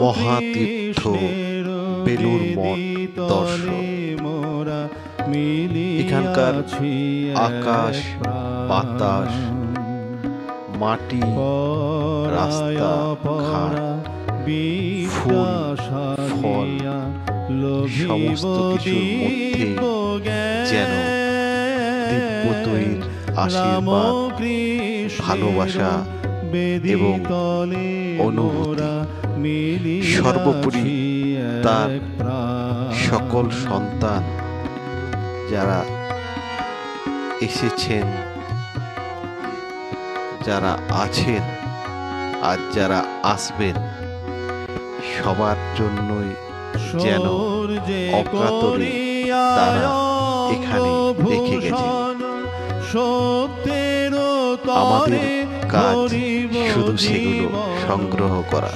মহাতীর্থ বেলুড় মঠ দর্শন। এখানকার আকাশ বাতাস মাটি রাস্তা ঘাট ফুল ফল সমস্ত কিছুর মধ্যে যেন দিব্যতৈর আশীর্বাদ ভালোবাসা এবং অনুভূতি, সর্বোপরি তার সকল সন্তান যারা এসেছেন, যারা আছেন আর যারা আসবেন, সবার জন্যই যেন অকাতরে তারা এখানে রেখে গেছেন। আমাদের কাজ শুধু সেগুলো সংগ্রহ করা।